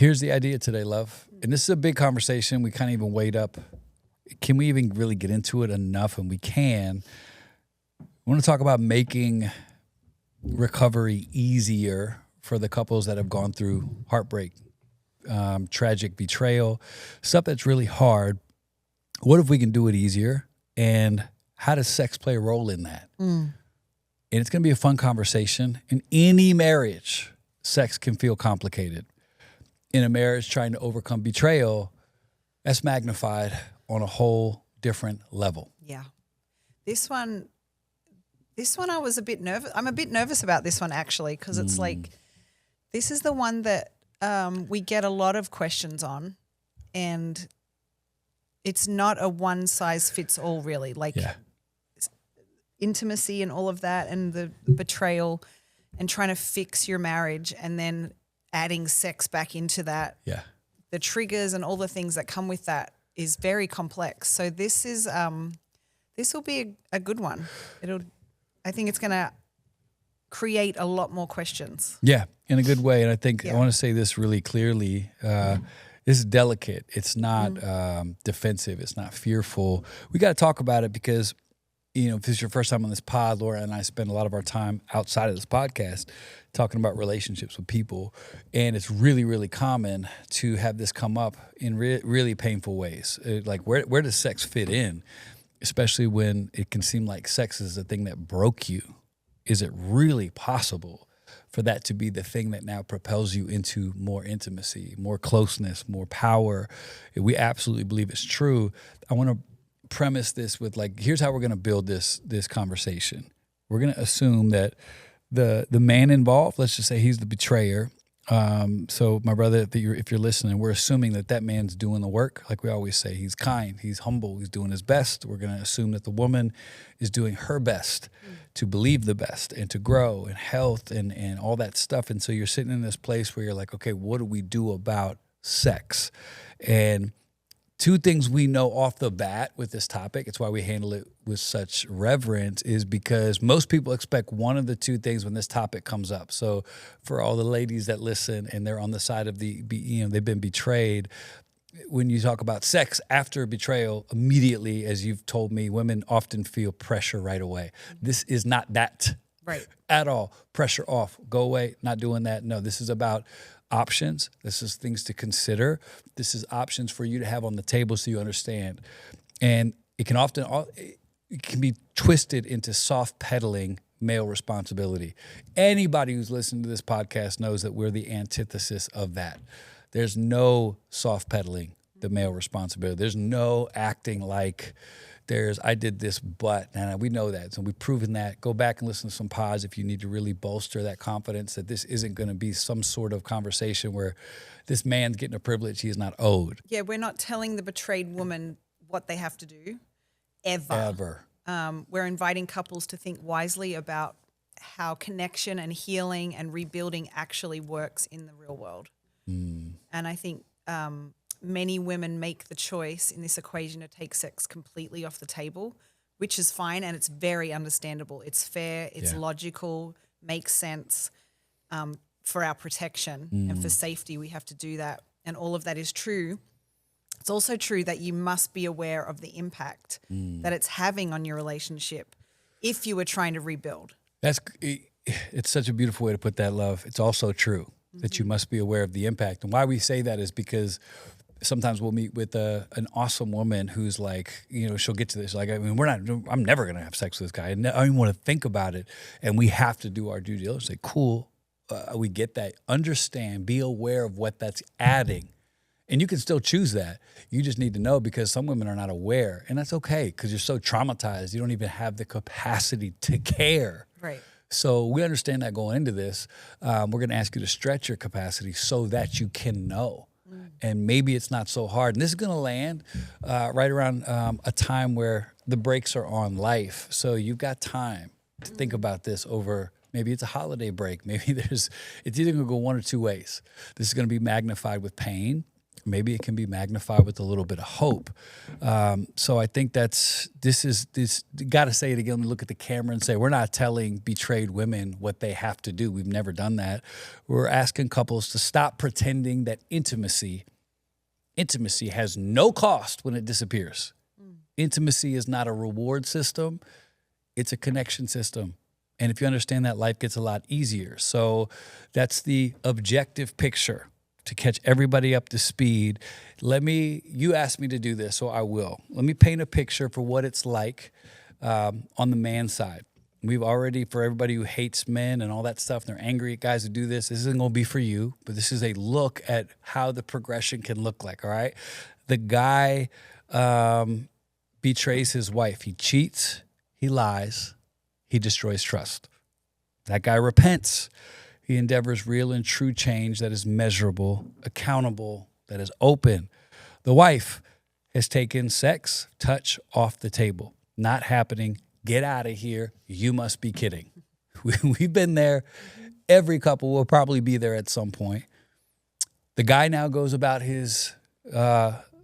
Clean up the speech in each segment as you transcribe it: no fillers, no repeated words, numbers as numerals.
Here's the idea today, love. And this is a big conversation. We can't even wait up. Can we even really get into it enough? And we can. We want to talk about making recovery easier for the couples that have gone through heartbreak, tragic betrayal, stuff that's really hard. What if we can do it easier? And how does sex play a role in that? And it's going to be a fun conversation. In any marriage, sex can feel complicated. In a marriage trying to overcome betrayal, that's magnified on a whole different level. Yeah. This one I was a bit nervous. I'm a bit nervous about this one actually, because it's like, this is the one that we get a lot of questions on, and it's not a one size fits all really. Like intimacy and all of that, and the betrayal, and trying to fix your marriage, and then adding sex back into that. Yeah. The triggers and all the things that come with that is very complex. So this is this will be a good one. I think it's going to create a lot more questions. Yeah, in a good way. And I think I want to say this really clearly. This is delicate. It's not defensive. It's not fearful. We got to talk about it because, you know, if this is your first time on this pod, Laura and I spend a lot of our time outside of this podcast talking about relationships with people. And it's really, really common to have this come up in really painful ways. Like where does sex fit in? Especially when it can seem like sex is the thing that broke you. Is it really possible for that to be the thing that now propels you into more intimacy, more closeness, more power? We absolutely believe it's true. I want to premise this with like, here's how we're going to build this conversation. We're going to assume that the man involved, let's just say he's the betrayer. So my brother, if you're listening, we're assuming that man's doing the work. Like we always say, he's kind, he's humble, he's doing his best. We're going to assume that the woman is doing her best to believe the best and to grow and health and all that stuff. And so you're sitting in this place where you're like, okay, what do we do about sex? And two things we know off the bat with this topic, it's why we handle it with such reverence, is because most people expect one of the two things when this topic comes up. So for all the ladies that listen and they're on the side of they've been betrayed, when you talk about sex after betrayal, immediately, as you've told me, women often feel pressure right away. This is not that at all. Pressure off, go away, not doing that. No, this is about options. This is things to consider. This is options for you to have on the table so you understand. And it can be twisted into soft peddling male responsibility. Anybody who's listened to this podcast knows that we're the antithesis of that. There's no soft peddling the male responsibility. There's no acting like I did this, but, and we know that. So we've proven that. Go back and listen to some pods if you need to really bolster that confidence that this isn't going to be some sort of conversation where this man's getting a privilege he is not owed. Yeah, we're not telling the betrayed woman what they have to do, ever. We're inviting couples to think wisely about how connection and healing and rebuilding actually works in the real world. And I think many women make the choice in this equation to take sex completely off the table, which is fine and it's very understandable. It's fair, it's logical, makes sense. For our protection and for safety, we have to do that. And all of that is true. It's also true that you must be aware of the impact that it's having on your relationship if you were trying to rebuild. It's such a beautiful way to put that, love. It's also true that you must be aware of the impact. And why we say that is because sometimes we'll meet with an awesome woman who's like, you know, she'll get to this. Like, I mean, I'm never going to have sex with this guy. I don't even want to think about it. And we have to do our due diligence. Say, cool, we get that. Understand, be aware of what that's adding. And you can still choose that. You just need to know, because some women are not aware. And that's okay, because you're so traumatized. You don't even have the capacity to care. Right. So we understand that going into this. We're going to ask you to stretch your capacity so that you can know. And maybe it's not so hard. And this is going to land right around a time where the brakes are on life. So you've got time to think about this over, maybe it's a holiday break. Maybe it's either going to go one or two ways. This is going to be magnified with pain, maybe it can be magnified with a little bit of hope. So I think this, got to say it again, look at the camera and say, we're not telling betrayed women what they have to do. We've never done that. We're asking couples to stop pretending that intimacy has no cost when it disappears. Intimacy is not a reward system. It's a connection system. And if you understand that, life gets a lot easier. So that's the objective picture. To catch everybody up to speed, you asked me to do this, so I will. Let me paint a picture for what it's like on the man side. We've already, for everybody who hates men and all that stuff, and they're angry at guys who do this isn't going to be for you, but this is a look at how the progression can look like, all right? The guy betrays his wife. He cheats, he lies, he destroys trust. That guy repents. He endeavors real and true change that is measurable, accountable, that is open. The wife has taken sex, touch off the table. Not happening. Get out of here. You must be kidding. We've been there. Every couple will probably be there at some point. The guy now goes about his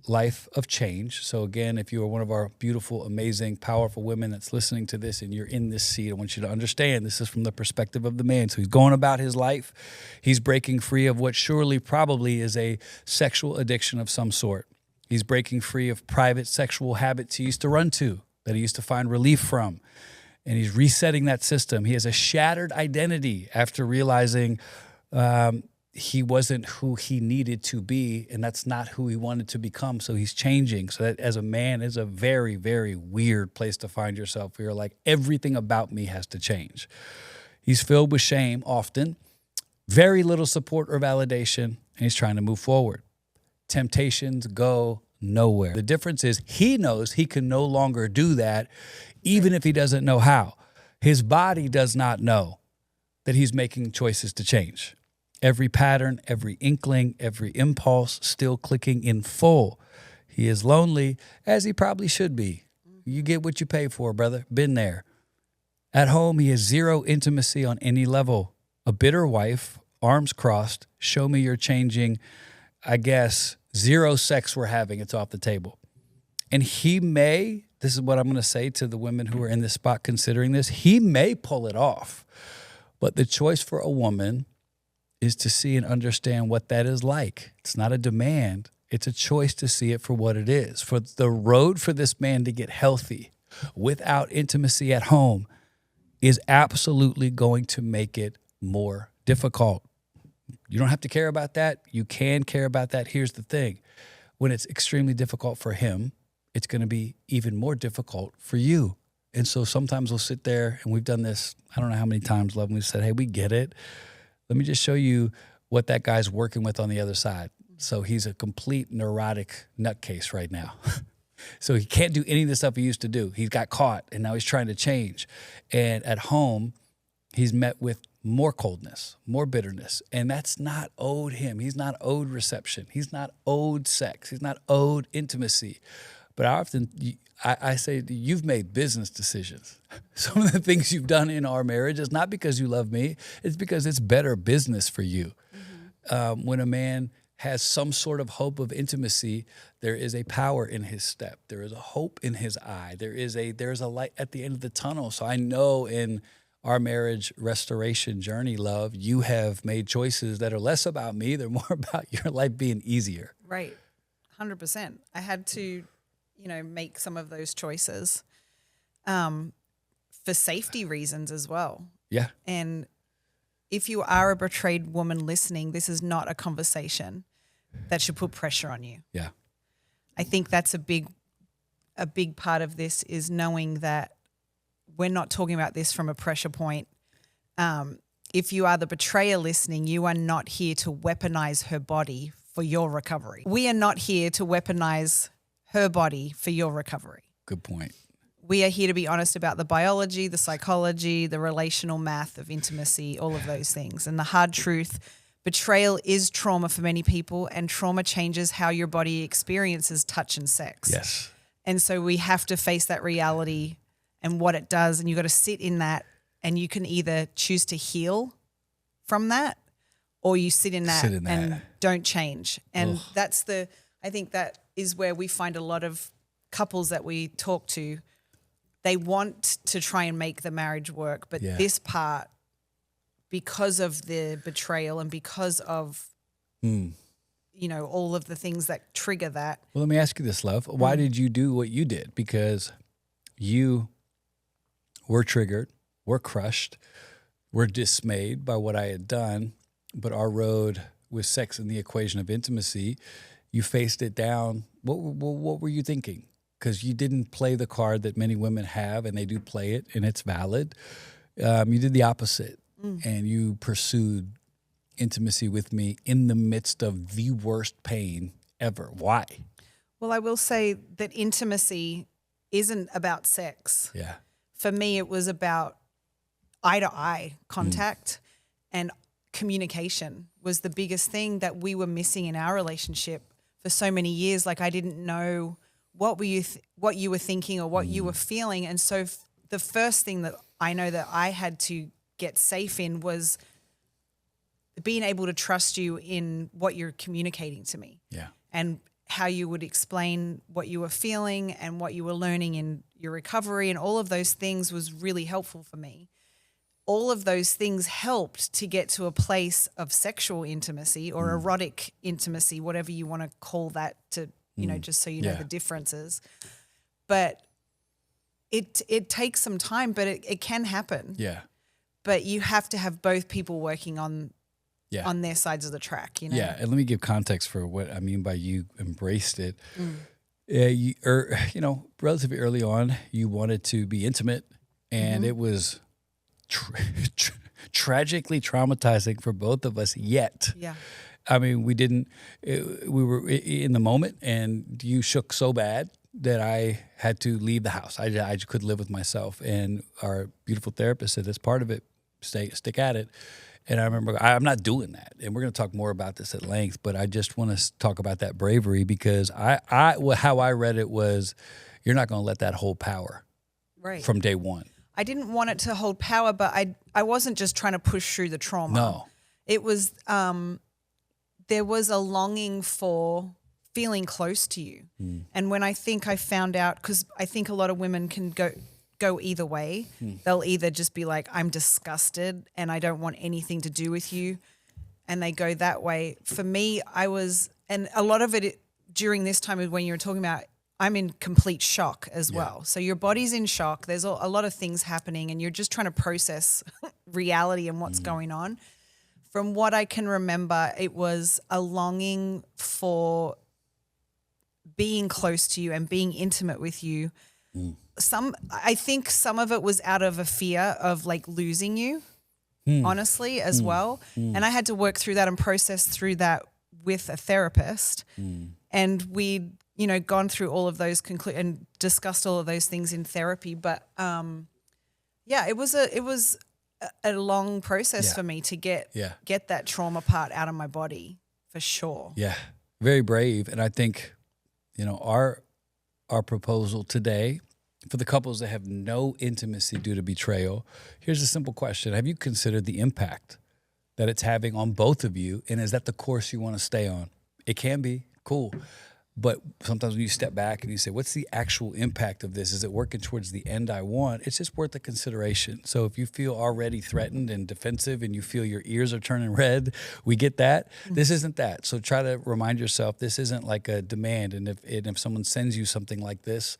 life of change. So again, if you are one of our beautiful, amazing, powerful women that's listening to this and you're in this seat, I want you to understand this is from the perspective of the man. So he's going about his life. He's breaking free of what surely probably is a sexual addiction of some sort. He's breaking free of private sexual habits he used to run to, that he used to find relief from. And he's resetting that system. He has a shattered identity after realizing he wasn't who he needed to be, and that's not who he wanted to become. So he's changing. So that as a man is a very, very weird place to find yourself. Where you're like, everything about me has to change. He's filled with shame often, very little support or validation, and he's trying to move forward. Temptations go nowhere. The difference is he knows he can no longer do that, even if he doesn't know how. His body does not know that he's making choices to change. Every pattern, every inkling, every impulse still clicking in full. He is lonely, as he probably should be. You get what you pay for, brother. Been there. At home, he has zero intimacy on any level. A bitter wife, arms crossed, show me you're changing. I guess zero sex we're having, it's off the table. And he may, this is what I'm going to say to the women who are in this spot considering this, he may pull it off. But the choice for a woman is to see and understand what that is like. It's not a demand. It's a choice to see it for what it is. For the road for this man to get healthy without intimacy at home is absolutely going to make it more difficult. You don't have to care about that. You can care about that. Here's the thing. When it's extremely difficult for him, it's going to be even more difficult for you. And so sometimes we'll sit there, and we've done this, I don't know how many times, love, and we've said, hey, we get it. Let me just show you what that guy's working with on the other side. So he's a complete neurotic nutcase right now. So he can't do any of the stuff he used to do. He got caught, and now he's trying to change. And at home, he's met with more coldness, more bitterness. And that's not owed him. He's not owed reception. He's not owed sex. He's not owed intimacy. But I say you've made business decisions. Some of the things you've done in our marriage is not because you love me. It's because it's better business for you. Mm-hmm. When a man has some sort of hope of intimacy, there is a power in his step. There is a hope in his eye. There's a light at the end of the tunnel. So I know in our marriage restoration journey, love, you have made choices that are less about me. They're more about your life being easier. Right. 100%. I had to, make some of those choices for safety reasons as well. Yeah. And if you are a betrayed woman listening, this is not a conversation that should put pressure on you. Yeah. I think that's a big part of this is knowing that we're not talking about this from a pressure point. If you are the betrayer listening, you are not here to weaponize her body for your recovery. We are not here to weaponize her body for your recovery. Good point. We are here to be honest about the biology, the psychology, the relational math of intimacy, all of those things. And the hard truth, betrayal is trauma for many people, and trauma changes how your body experiences touch and sex. Yes. And so we have to face that reality and what it does, and you got to sit in that, and you can either choose to heal from that, or you sit in that and don't change. And I think that is where we find a lot of couples that we talk to, they want to try and make the marriage work, but this part, because of the betrayal and because of, all of the things that trigger that. Well, let me ask you this, love. Why did you do what you did? Because you were triggered, were crushed, were dismayed by what I had done, but our road with sex in the equation of intimacy, you faced it down. What were you thinking? Because you didn't play the card that many women have, and they do play it, and it's valid. You did the opposite, and you pursued intimacy with me in the midst of the worst pain ever. Why? Well, I will say that intimacy isn't about sex. Yeah. For me, it was about eye-to-eye contact and communication was the biggest thing that we were missing in our relationship for so many years. Like, I didn't know what you were thinking or what you were feeling. And so the first thing that I know that I had to get safe in was being able to trust you in what you're communicating to me. Yeah. And how you would explain what you were feeling and what you were learning in your recovery, and all of those things was really helpful for me. All of those things helped to get to a place of sexual intimacy or erotic intimacy, whatever you want to call that, to, just so you know the differences. But it takes some time, but it can happen. Yeah. But you have to have both people working on their sides of the track, Yeah, and let me give context for what I mean by you embraced it. Relatively early on, you wanted to be intimate, and it was tragically traumatizing for both of us. Yet, I mean, we were in the moment, and you shook so bad that I had to leave the house. I just couldn't live with myself, and our beautiful therapist said, "That's part of it. Stick at it." And I remember, I'm not doing that. And we're going to talk more about this at length, but I just want to talk about that bravery, because how I read it was, you're not going to let that hold power from day one. I didn't want it to hold power, but I wasn't just trying to push through the trauma. No. It was, there was a longing for feeling close to you. And when I found out, because I think a lot of women can go either way. They'll either just be like, I'm disgusted and I don't want anything to do with you, and they go that way. For me, and a lot of it during this time when you were talking about, I'm in complete shock as well. So your body's in shock. There's a lot of things happening, and you're just trying to process reality and what's going on. From what I can remember, it was a longing for being close to you and being intimate with you. I think some of it was out of a fear of like losing you, honestly, as well. And I had to work through that and process through that with a therapist. And we'd, gone through all of those and discussed all of those things in therapy. But it was a long process for me to get that trauma part out of my body, for sure. Yeah, very brave. And I think, our proposal today, for the couples that have no intimacy due to betrayal, here's a simple question. Have you considered the impact that it's having on both of you? And is that the course you want to stay on? It can be, cool. But sometimes when you step back and you say, what's the actual impact of this? Is it working towards the end I want? It's just worth the consideration. So if you feel already threatened and defensive and you feel your ears are turning red, we get that. This isn't that. So try to remind yourself, this isn't like a demand. And if someone sends you something like this,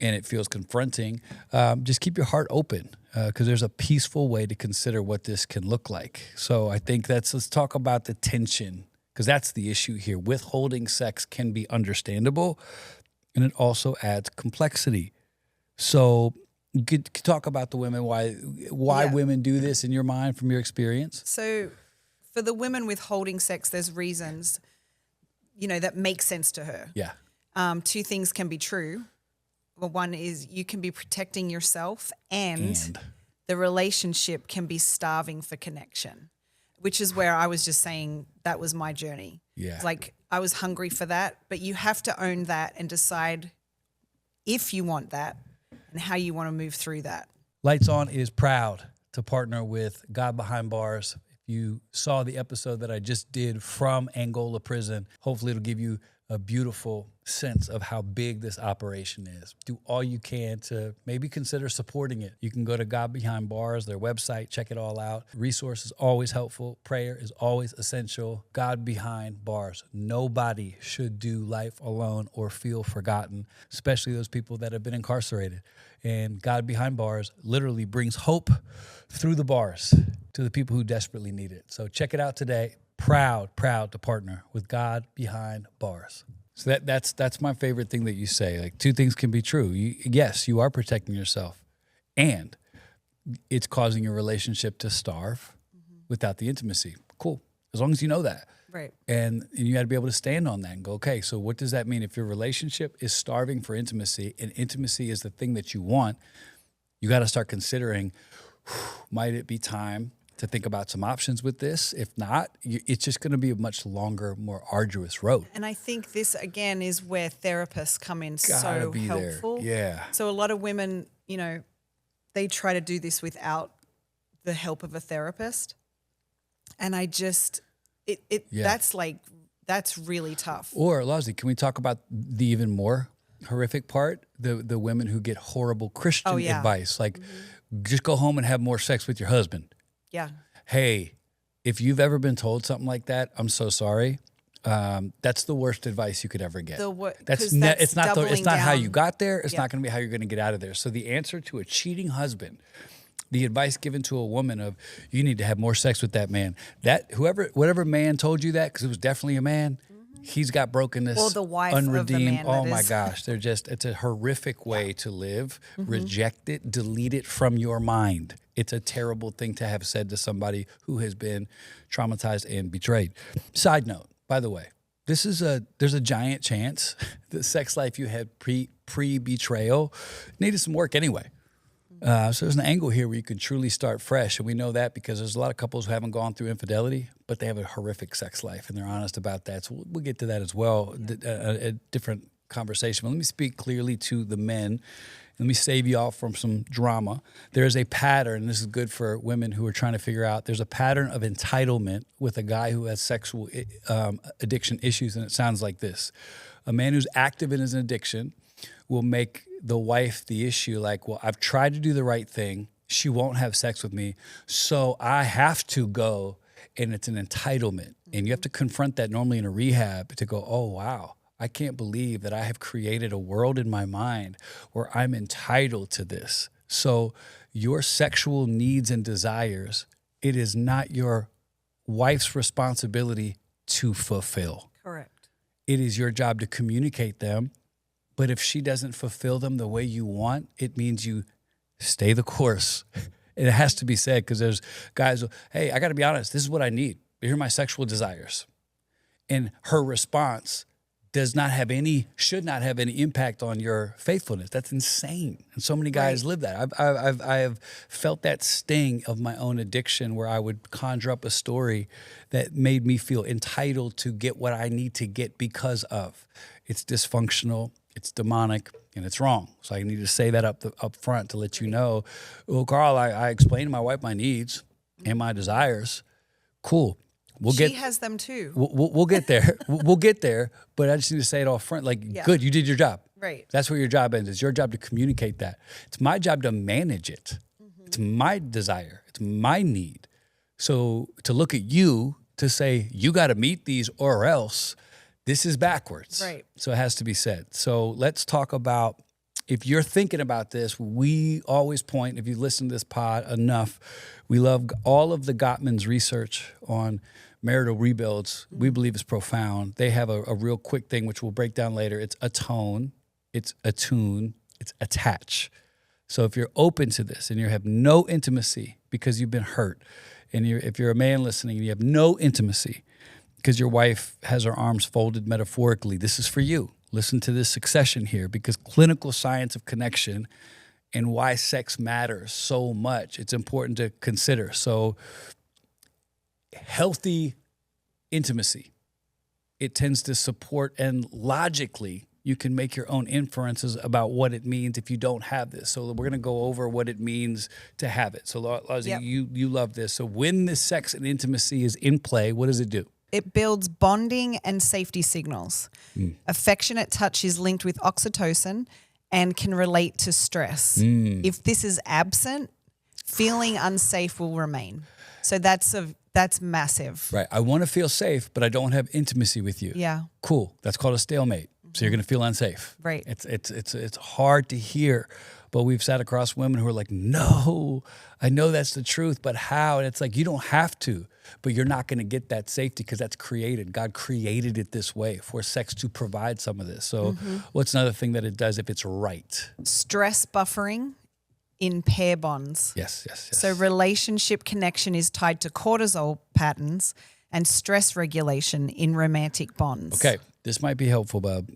and it feels confronting, just keep your heart open, because there's a peaceful way to consider what this can look like. So I think let's talk about the tension, because that's the issue here. Withholding sex can be understandable, and it also adds complexity. So you could talk about the women, why women do this in your mind from your experience. So for the women withholding sex, there's reasons, that make sense to her. Yeah. Two things can be true. Well, one is you can be protecting yourself, and the relationship can be starving for connection, which is where I was just saying that was my journey. Yeah. Like, I was hungry for that, but you have to own that and decide if you want that and how you want to move through that. Lights On is proud to partner with God Behind Bars. you saw the episode that I just did from Angola prison, hopefully it'll give you a beautiful sense of how big this operation is. Do all you can to maybe consider supporting it. You can go to God Behind Bars, their website, check it all out. Resource is always helpful. Prayer is always essential. God Behind Bars. Nobody should do life alone or feel forgotten, especially those people that have been incarcerated. And God Behind Bars literally brings hope through the bars to the people who desperately need it. So check it out today. Proud to partner with God Behind Bars. So that's my favorite thing that you say. Like, two things can be true. Yes, you are protecting yourself, and it's causing your relationship to starve without the intimacy. Cool, as long as you know that. Right. And you got to be able to stand on that and go, okay, so what does that mean? If your relationship is starving for intimacy, and intimacy is the thing that you want, you got to start considering, might it be time to think about some options with this? If not, it's just going to be a much longer, more arduous road. And I think this, again, is where therapists come in so be helpful. There. Yeah. So a lot of women, they try to do this without the help of a therapist. And I just, that's really tough. Or, Lozzie, can we talk about the even more horrific part? The women who get horrible Christian advice, like just go home and have more sex with your husband. Yeah. Hey, if you've ever been told something like that, I'm so sorry. That's the worst advice you could ever get. It's not how you got there. It's not going to be how you're going to get out of there. So the answer to a cheating husband, the advice given to a woman of, you need to have more sex with that man. Whatever man told you that, because it was definitely a man, he's got brokenness, or the wife unredeemed. Of the man. Oh my gosh, it's a horrific way to live. Reject it, delete it from your mind. It's a terrible thing to have said to somebody who has been traumatized and betrayed. Side note, by the way, there's a giant chance the sex life you had pre-betrayal needed some work anyway. So there's an angle here where you can truly start fresh. And we know that because there's a lot of couples who haven't gone through infidelity, but they have a horrific sex life and they're honest about that. So we'll get to that as well, a different conversation. But let me speak clearly to the men. Let me save you all from some drama. There is a pattern, and this is good for women who are trying to figure out, there's a pattern of entitlement with a guy who has sexual addiction issues, and it sounds like this. A man who's active in his addiction will make the wife the issue, like, well, I've tried to do the right thing. She won't have sex with me, so I have to go, and it's an entitlement. And you have to confront that normally in a rehab to go, oh, wow. I can't believe that I have created a world in my mind where I'm entitled to this. So your sexual needs and desires, it is not your wife's responsibility to fulfill. Correct. It is your job to communicate them. But if she doesn't fulfill them the way you want, it means you stay the course. It has to be said, because there's guys who, hey, I got to be honest, this is what I need. Here are my sexual desires. And her response should not have any impact on your faithfulness. That's insane. And so many guys live that. I have felt that sting of my own addiction, where I would conjure up a story that made me feel entitled to get what I need to get because of. It's dysfunctional, it's demonic, and it's wrong. So I need to say that up front to let you know, well, Carl, I explained to my wife my needs and my desires. Cool. She has them too. We'll get there. We'll get there. But I just need to say it all front. Like, good, you did your job. Right. That's where your job ends. It's your job to communicate that. It's my job to manage it. It's my desire. It's my need. So to look at you to say, you got to meet these or else, this is backwards. Right. So it has to be said. So let's talk about, if you're thinking about this, we always point, if you listen to this pod enough, we love all of the Gottman's research on marital rebuilds. We believe is profound. They have a real quick thing, which we'll break down later. It's Atone, it's Attune, it's Attach. So if you're open to this and you have no intimacy because you've been hurt, and if you're a man listening and you have no intimacy because your wife has her arms folded metaphorically, this is for you. Listen to this succession here, because clinical science of connection and why sex matters so much, it's important to consider. So healthy intimacy, it tends to support and logically you can make your own inferences about what it means if you don't have this. So we're going to go over what it means to have it. So Laura, you love this. So when this sex and intimacy is in play, what does it do? It builds bonding and safety signals. Affectionate touch is linked with oxytocin and can relate to stress. If this is absent, feeling unsafe will remain. So that's massive. Right. I want to feel safe, but I don't have intimacy with you. Yeah. Cool. That's called a stalemate. So you're going to feel unsafe. Right. It's hard to hear, but we've sat across women who are like, no, I know that's the truth, but how? And it's like, you don't have to, but you're not going to get that safety because that's created. God created it this way for sex to provide some of this. So what's another thing that it does if it's right? Stress buffering in pair bonds. Yes. So relationship connection is tied to cortisol patterns and stress regulation in romantic bonds. Okay. This might be helpful, Bob.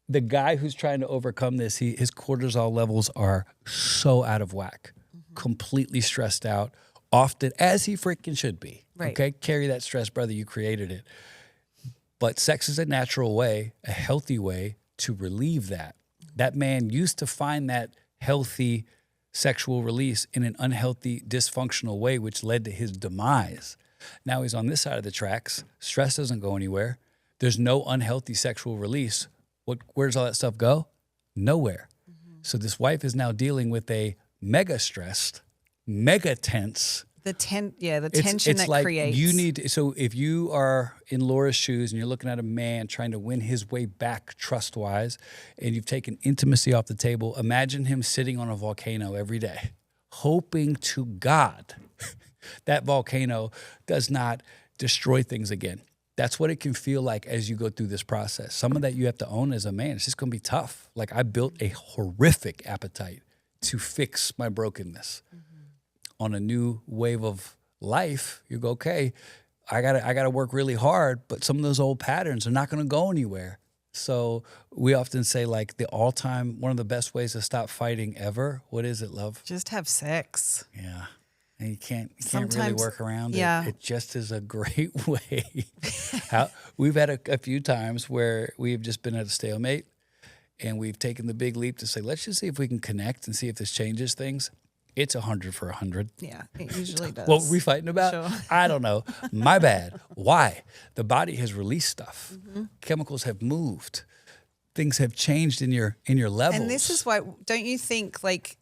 The guy who's trying to overcome this, his cortisol levels are so out of whack, completely stressed out, often as he freaking should be. Right. Okay, carry that stress, brother. You created it. But sex is a natural way, a healthy way to relieve that. That man used to find that healthy sexual release in an unhealthy, dysfunctional way, which led to his demise. Now he's on this side of the tracks. Stress doesn't go anywhere. There's no unhealthy sexual release. Where does all that stuff go? Nowhere. So this wife is now dealing with a mega stressed, mega tense. The tension It's that like creates. you need. So if you are in Laura's shoes and you're looking at a man trying to win his way back trust-wise, and you've taken intimacy off the table, imagine him sitting on a volcano every day, hoping to God that volcano does not destroy things again. That's what it can feel like as you go through this process. Some of that you have to own as a man. It's just going to be tough. Like I built a horrific appetite to fix my brokenness. On a new wave of life, you go, okay, I gotta work really hard, but some of those old patterns are not going to go anywhere. So we often say like one of the best ways to stop fighting ever. What is it, love? Just have sex. Yeah. And you can't really work around it. It just is a great way. We've had a few times where we've just been at a stalemate and we've taken the big leap to say, let's just see if we can connect and see if this changes things. It's 100 for 100. Yeah, it usually does. What were we fighting about? Sure. I don't know. My bad. Why? The body has released stuff. Chemicals have moved. Things have changed in your levels. And this is why, don't you think like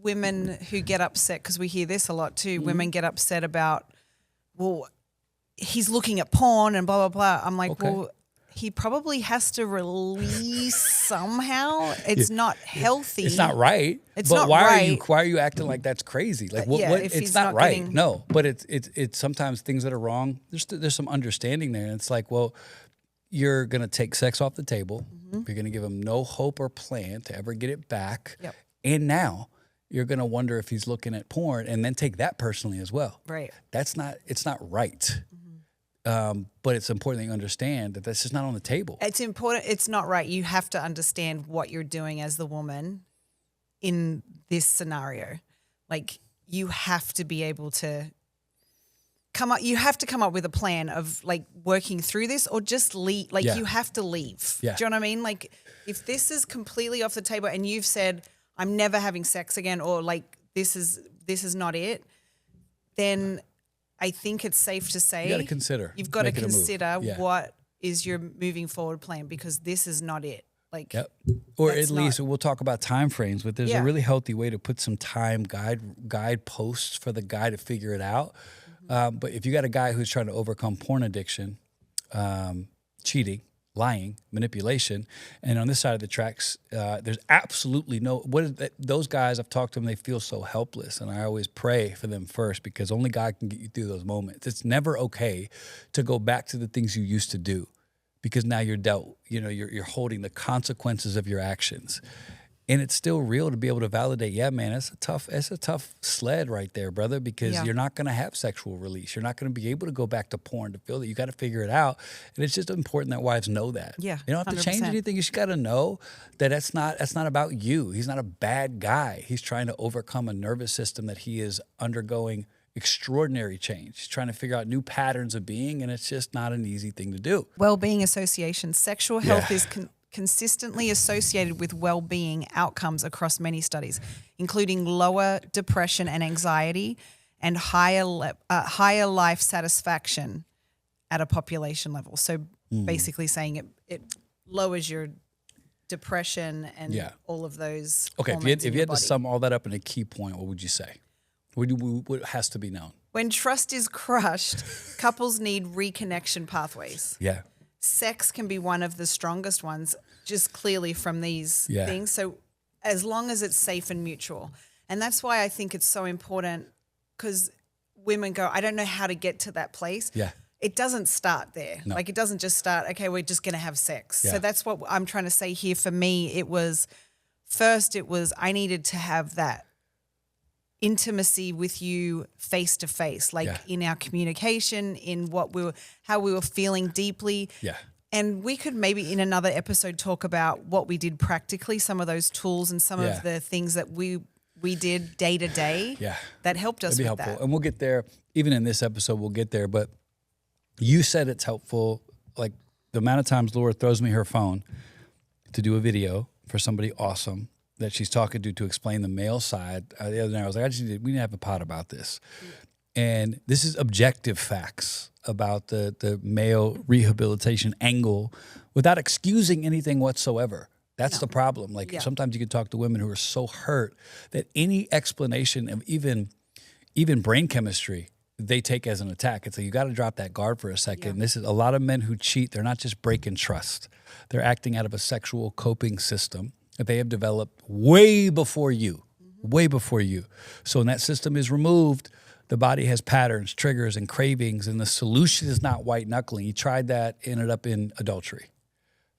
women who get upset, because we hear this a lot too, women get upset about, well, he's looking at porn and blah, blah, blah. I'm like, well, he probably has to release somehow. It's not healthy. It's not right. It's but not why right. Why are you acting like that's crazy? Like what? If it's he's not not right. getting- No, but it's sometimes things that are wrong. There's some understanding there, and it's like, well, you're gonna take sex off the table. You're gonna give him no hope or plan to ever get it back. Yep. And now you're gonna wonder if he's looking at porn, and then take that personally as well. Right. It's not right. But it's important that you understand that that's just not on the table. It's important. It's not right. You have to understand what you're doing as the woman in this scenario. Like you have to be able to you have to come up with a plan of like working through this or just leave. Like you have to leave. Yeah. Do you know what I mean? Like if this is completely off the table and you've said, I'm never having sex again, or like this is not it, then I think it's safe to say You got to consider. you've got to making a move. consider Yeah. what is your moving forward plan, because this is not it. Like, Or that's at least we'll talk about time frames, but there's a Yeah. really healthy way to put some time guide posts for the guy to figure it out. But if you got a guy who's trying to overcome porn addiction, cheating, lying, manipulation, and on this side of the tracks, there's absolutely those guys, I've talked to them, they feel so helpless, and I always pray for them first, because only God can get you through those moments. It's never okay to go back to the things you used to do, because now you're you're holding the consequences of your actions. And it's still real to be able to validate, yeah, man, it's a tough sled right there, brother, because you're not going to have sexual release. You're not going to be able to go back to porn to feel that. You got to figure it out. And it's just important that wives know that. Yeah, you don't have to change 100%. anything. You just got to know that that's not about you. He's not a bad guy. He's trying to overcome a nervous system that he is undergoing extraordinary change. She's trying to figure out new patterns of being, and it's just not an easy thing to do. Well-being association. Sexual health is consistently associated with well-being outcomes across many studies, including lower depression and anxiety and higher life satisfaction at a population level. So basically saying it lowers your depression and all of those. Okay, if you had to sum all that up in a key point, what would you say? What has to be known? When trust is crushed, couples need reconnection pathways. Yeah. Sex can be one of the strongest ones, just clearly from these things. So as long as it's safe and mutual. And that's why I think it's so important, because women go, I don't know how to get to that place. Yeah. It doesn't start there. No. Like it doesn't just start, okay, we're just going to have sex. Yeah. So that's what I'm trying to say here. For me, it was I needed to have that intimacy with you face to face, like in our communication, in how we were feeling deeply. Yeah. And we could maybe in another episode talk about what we did practically, some of those tools and some of the things that we did day to day that helped us with that. And we'll get there. Even in this episode, we'll get there. But you said it's helpful. Like the amount of times Laura throws me her phone to do a video for somebody awesome that she's talking to explain the male side. The other night I was like, we need to have a pod about this. And this is objective facts about the male rehabilitation angle without excusing anything whatsoever. That's the problem. Like sometimes you can talk to women who are so hurt that any explanation of even brain chemistry they take as an attack. It's like you got to drop that guard for a second. This is a lot of men who cheat. They're not just breaking trust. They're acting out of a sexual coping system that they have developed way before you. So when that system is removed, the body has patterns, triggers, and cravings, and the solution is not white-knuckling. You tried that, ended up in adultery.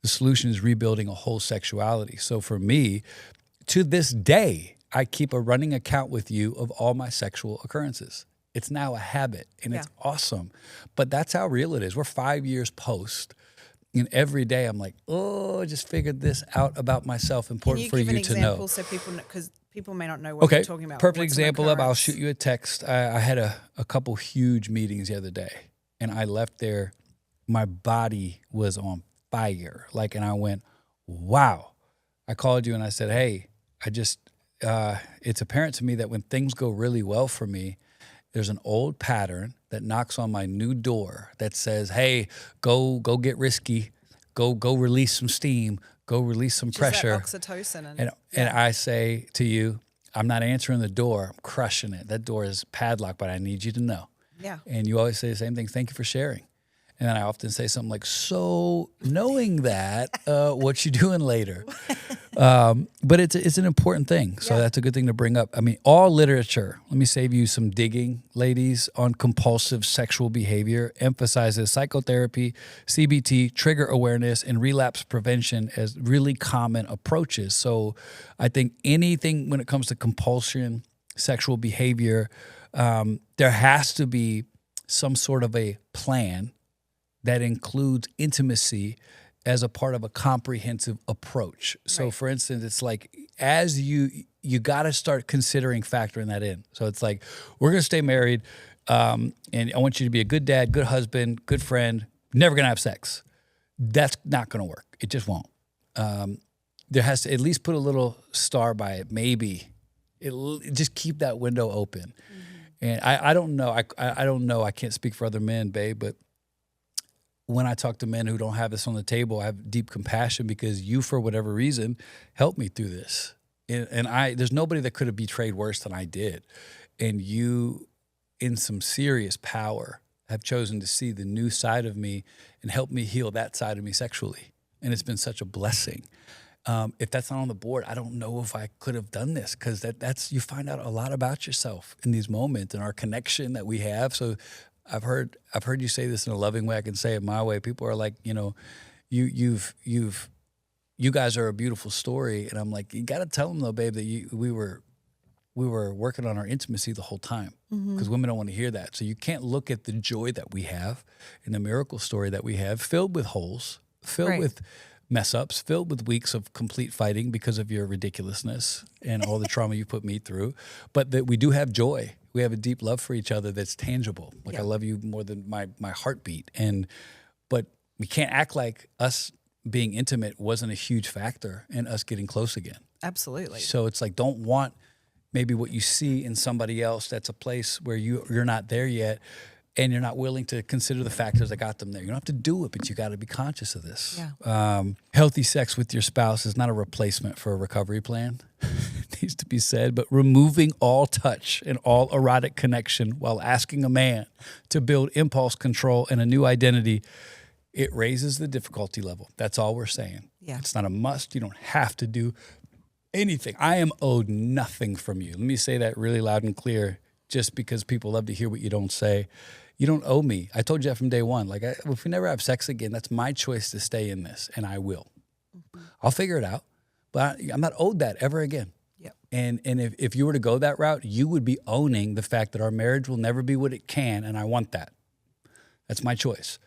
The solution is rebuilding a whole sexuality. So for me, to this day, I keep a running account with you of all my sexual occurrences. It's now a habit, and it's awesome. But that's how real it is. We're 5 years post. And every day I'm like, I just figured this out about myself. Important for you to know. Can you give an example so people, because people may not know what you're talking about. Perfect example of, I'll shoot you a text. I had a couple huge meetings the other day, and I left there, my body was on fire. And I went, wow. I called you and I said, hey, it's apparent to me that when things go really well for me, there's an old pattern that knocks on my new door that says, hey, go get risky, go release some steam, go release some pressure. That oxytocin. And I say to you, I'm not answering the door, I'm crushing it. That door is padlocked, but I need you to know. Yeah. And you always say the same thing, thank you for sharing. And then I often say something like, so knowing that, what you doing later? But it's an important thing. So that's a good thing to bring up. I mean, all literature, let me save you some digging, ladies, on compulsive sexual behavior, emphasizes psychotherapy, CBT, trigger awareness, and relapse prevention as really common approaches. So I think anything when it comes to compulsion, sexual behavior, there has to be some sort of a plan that includes intimacy as a part of a comprehensive approach. So for instance, it's like, as you got to start considering factoring that in. So it's like, we're going to stay married, and I want you to be a good dad, good husband, good friend, never going to have sex. That's not going to work. It just won't. There has to at least put a little star by it, maybe. Just keep that window open. And I don't know. I don't know. I can't speak for other men, babe, but when I talk to men who don't have this on the table, I have deep compassion because you, for whatever reason, helped me through this. And there's nobody that could have betrayed worse than I did. And you, in some serious power, have chosen to see the new side of me and help me heal that side of me sexually. And it's been such a blessing. If that's not on the board, I don't know if I could have done this, because that's you find out a lot about yourself in these moments and our connection that we have. So I've heard you say this in a loving way. I can say it my way. People are like, you guys are a beautiful story, and I'm like, you got to tell them though, babe, that we were working on our intimacy the whole time, because women don't want to hear that. So you can't look at the joy that we have and the miracle story that we have, filled with holes, filled with mess ups, filled with weeks of complete fighting because of your ridiculousness and all the trauma you put me through, but that we do have joy. We have a deep love for each other that's tangible. Like I love you more than my heartbeat. But we can't act like us being intimate wasn't a huge factor in us getting close again. Absolutely. So it's like, don't want maybe what you see in somebody else that's a place where you're not there yet, and you're not willing to consider the factors that got them there. You don't have to do it, but you got to be conscious of this. Yeah. Healthy sex with your spouse is not a replacement for a recovery plan. It needs to be said, but removing all touch and all erotic connection while asking a man to build impulse control and a new identity, it raises the difficulty level. That's all we're saying. Yeah. It's not a must. You don't have to do anything. I am owed nothing from you. Let me say that really loud and clear, just because people love to hear what you don't say. You don't owe me. I told you that from day one. Like, if we never have sex again, that's my choice to stay in this, and I will. Mm-hmm. I'll figure it out, but I'm not owed that ever again. Yep. And if you were to go that route, you would be owning the fact that our marriage will never be what it can, and I want that. That's my choice.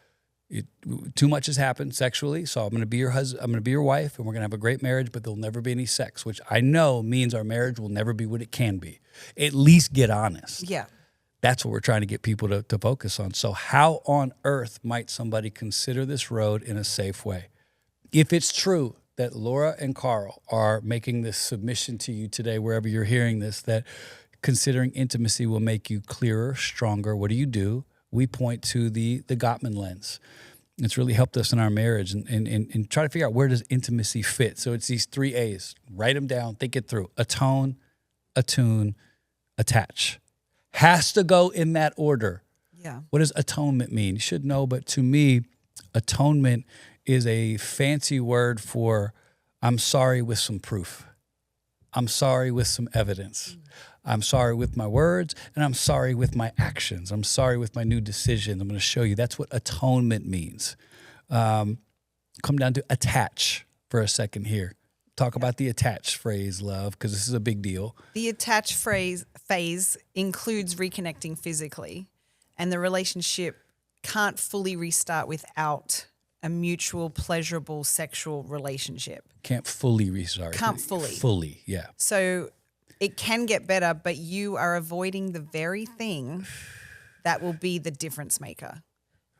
Too much has happened sexually, so I'm going to be your husband. I'm going to be your wife, and we're going to have a great marriage, but there'll never be any sex, which I know means our marriage will never be what it can be. At least get honest. Yeah. That's what we're trying to get people to focus on. So how on earth might somebody consider this road in a safe way? If it's true that Laura and Carl are making this submission to you today, wherever you're hearing this, that considering intimacy will make you clearer, stronger, what do? We point to the Gottman lens. It's really helped us in our marriage and try to figure out where does intimacy fit. So it's these 3 A's. Write them down, think it through. Atone, attune, attach. Has to go in that order. Yeah. What does atonement mean? You should know, but to me, atonement is a fancy word for I'm sorry with some proof. I'm sorry with some evidence. I'm sorry with my words, and I'm sorry with my actions. I'm sorry with my new decision. I'm going to show you. That's what atonement means. Come down to attach for a second here. Talk about the attach phrase, love, because this is a big deal. The attach phase includes reconnecting physically, and the relationship can't fully restart without a mutual, pleasurable sexual relationship. Can't fully restart. Can't fully. Fully, yeah. So it can get better, but you are avoiding the very thing that will be the difference maker.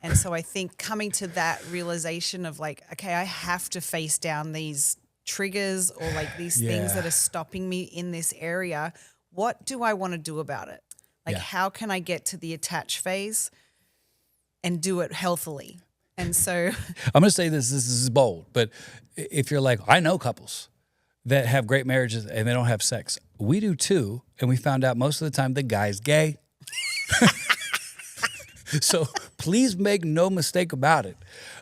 And so I think coming to that realization of like, okay, I have to face down these triggers or like these things that are stopping me in this area. What do I want to do about it? Like, how can I get to the attach phase and do it healthily? And so I'm going to say this is bold, but if you're like, I know couples that have great marriages and they don't have sex. We do too. And we found out most of the time the guy's gay. So please make no mistake about it.